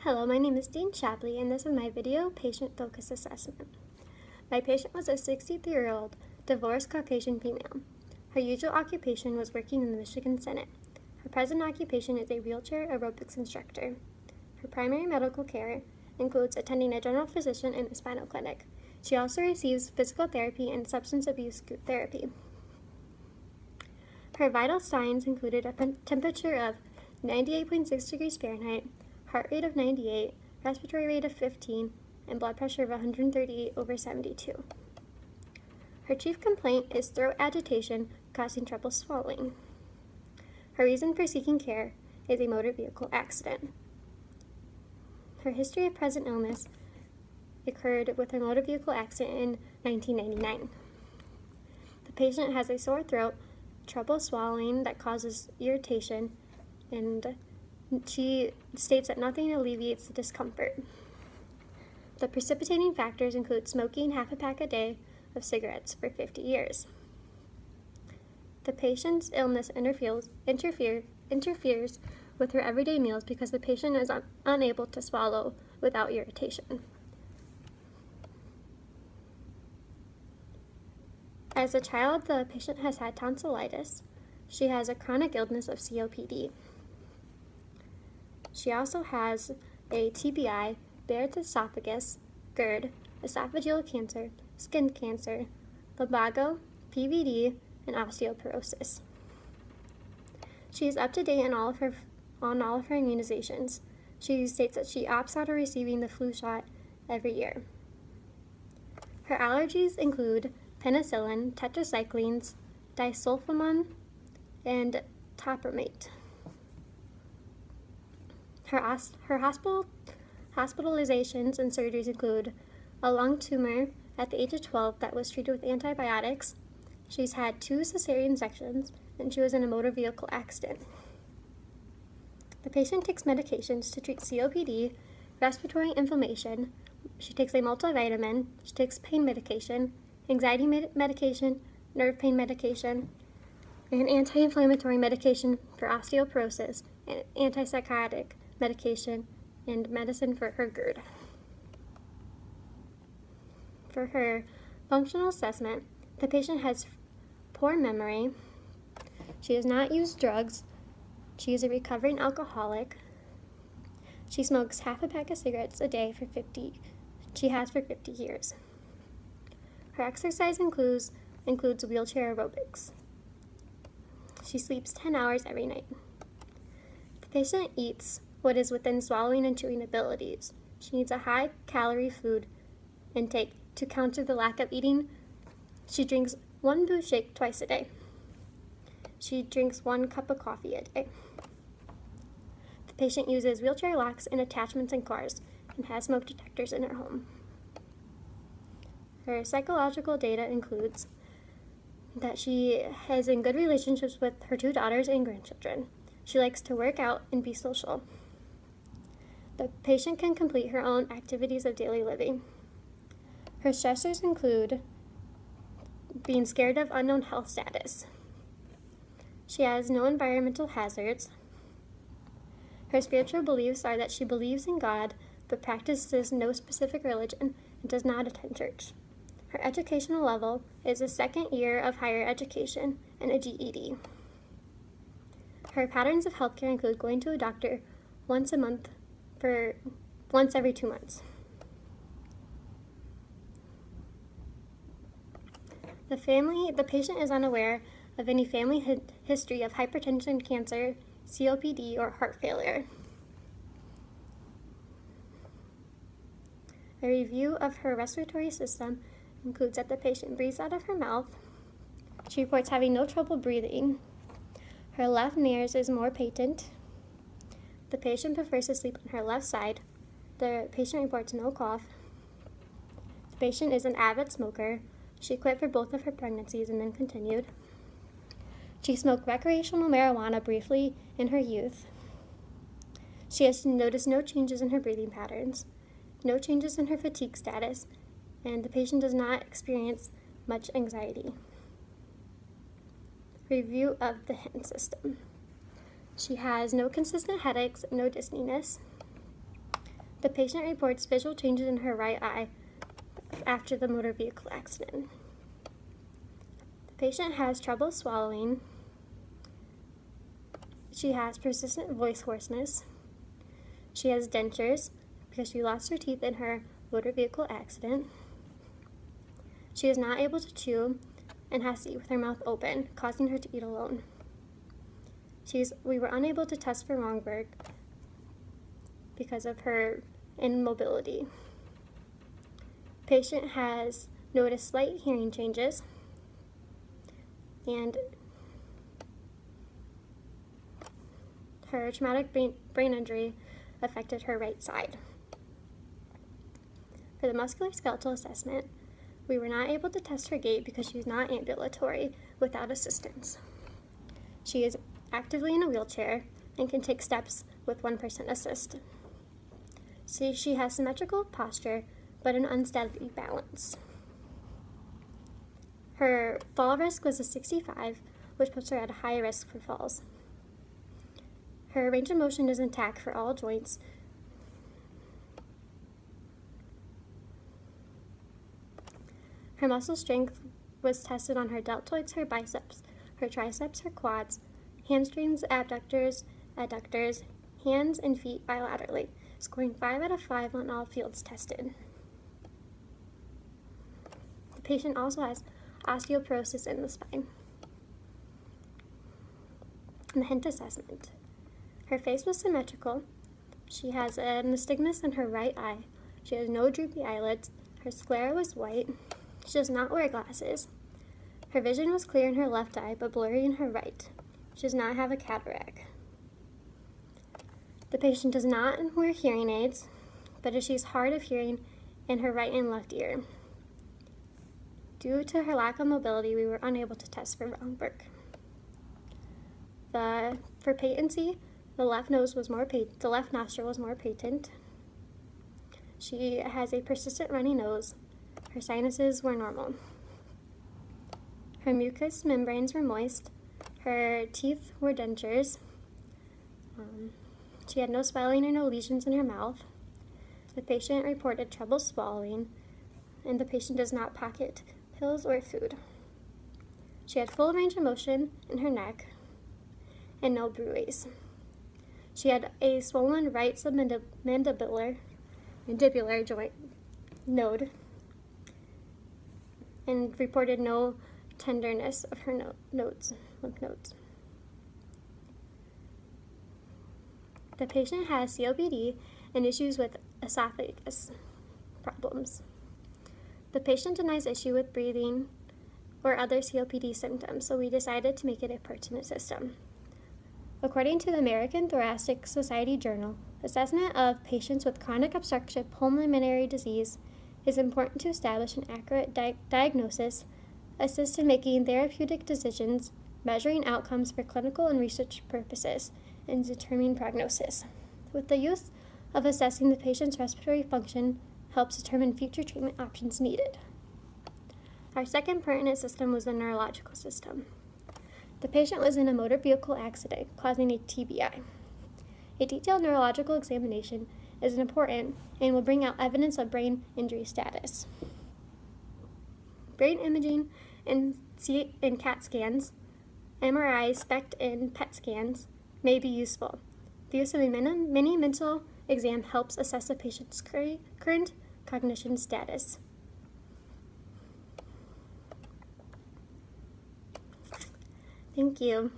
Hello, my name is Dean Shapley, and this is my video patient focus assessment. My patient was a 63-year-old divorced Caucasian female. Her usual occupation was working in the Michigan Senate. Her present occupation is a wheelchair aerobics instructor. Her primary medical care includes attending a general physician and a spinal clinic. She also receives physical therapy and substance abuse group therapy. Her vital signs included a temperature of 98.6 degrees Fahrenheit, heart rate of 98, respiratory rate of 15, and blood pressure of 138/72. Her chief complaint is throat agitation causing trouble swallowing. Her reason for seeking care is a motor vehicle accident. Her history of present illness occurred with a motor vehicle accident in 1999. The patient has a sore throat, trouble swallowing that causes irritation, and she states that nothing alleviates the discomfort. The precipitating factors include smoking half a pack a day of cigarettes for 50 years. The patient's illness interferes with her everyday meals because the patient is unable to swallow without irritation. As a child, the patient has had tonsillitis. She has a chronic illness of COPD. She also has a TBI, Barrett's esophagus, GERD, esophageal cancer, skin cancer, lumbago, PVD, and osteoporosis. She is up to date on all of her immunizations. She states that she opts out of receiving the flu shot every year. Her allergies include penicillin, tetracyclines, disulfiram, and topiramate. Her hospitalizations and surgeries include a lung tumor at the age of 12 that was treated with antibiotics. She's had 2 cesarean sections, and she was in a motor vehicle accident. The patient takes medications to treat COPD, respiratory inflammation. She takes a multivitamin. She takes pain medication, anxiety medication, nerve pain medication, and anti-inflammatory medication for osteoporosis, and antipsychotic medication, and medicine for her GERD. For her functional assessment, the patient has poor memory. She has not used drugs. She is a recovering alcoholic. She smokes half a pack of cigarettes a day for 50 years. Her exercise includes wheelchair aerobics. She sleeps 10 hours every night. The patient eats what is within swallowing and chewing abilities. She needs a high-calorie food intake to counter the lack of eating. She drinks 1 Boost shake twice a day. She drinks 1 cup of coffee a day. The patient uses wheelchair locks and attachments in cars and has smoke detectors in her home. Her psychological data includes that she is in good relationships with her 2 daughters and grandchildren. She likes to work out and be social. The patient can complete her own activities of daily living. Her stressors include being scared of unknown health status. She has no environmental hazards. Her spiritual beliefs are that she believes in God but practices no specific religion and does not attend church. Her educational level is a 2nd year of higher education and a GED. Her patterns of healthcare include going to a doctor once every 2 months. The patient is unaware of any family history of hypertension, cancer, COPD, or heart failure. A review of her respiratory system includes that the patient breathes out of her mouth. She reports having no trouble breathing. Her left nares is more patent. The patient prefers to sleep on her left side. The patient reports no cough. The patient is an avid smoker. She quit for both of her pregnancies and then continued. She smoked recreational marijuana briefly in her youth. She has noticed no changes in her breathing patterns, no changes in her fatigue status, and the patient does not experience much anxiety. Review of the HIN system. She has no consistent headaches, no dizziness. The patient reports visual changes in her right eye after the motor vehicle accident. The patient has trouble swallowing. She has persistent voice hoarseness. She has dentures because she lost her teeth in her motor vehicle accident. She is not able to chew and has to eat with her mouth open, causing her to eat alone. We were unable to test for Longberg because of her immobility. Patient has noticed slight hearing changes and her traumatic brain injury affected her right side. For the musculoskeletal assessment, we were not able to test her gait because she is not ambulatory without assistance. She is actively in a wheelchair and can take steps with one person assist. She has symmetrical posture but an unsteady balance. Her fall risk was a 65, which puts her at a high risk for falls. Her range of motion is intact for all joints. Her muscle strength was tested on her deltoids, her biceps, her triceps, her quads, hamstrings, abductors, adductors, hands, and feet bilaterally, scoring 5 out of 5 on all fields tested. The patient also has osteoporosis in the spine. And the hint assessment. Her face was symmetrical. She has an astigmatus in her right eye. She has no droopy eyelids. Her sclera was white. She does not wear glasses. Her vision was clear in her left eye, but blurry in her right. She does not have a cataract. The patient does not wear hearing aids, but she is hard of hearing in her right and left ear. Due to her lack of mobility, we were unable to test for Longberg. For patency, the left nostril was more patent. She has a persistent runny nose. Her sinuses were normal. Her mucous membranes were moist. Her teeth were dentures. She had no swelling or no lesions in her mouth. The patient reported trouble swallowing, and the patient does not pocket pills or food. She had full range of motion in her neck and no bruits. She had a swollen right submandibular joint node and reported no tenderness of her lymph nodes. The patient has COPD and issues with esophagus problems. The patient denies issue with breathing or other COPD symptoms, so we decided to make it a pertinent system. According to the American Thoracic Society Journal, assessment of patients with chronic obstructive pulmonary disease is important to establish an accurate diagnosis, assist in making therapeutic decisions, measuring outcomes for clinical and research purposes, and determining prognosis. With the use of assessing the patient's respiratory function helps determine future treatment options needed. Our second pertinent system was the neurological system. The patient was in a motor vehicle accident causing a TBI. A detailed neurological examination is important and will bring out evidence of brain injury status. Brain imaging and CAT scans, MRI, SPECT, and PET scans may be useful. The use of a mini mental exam helps assess a patient's current cognition status. Thank you.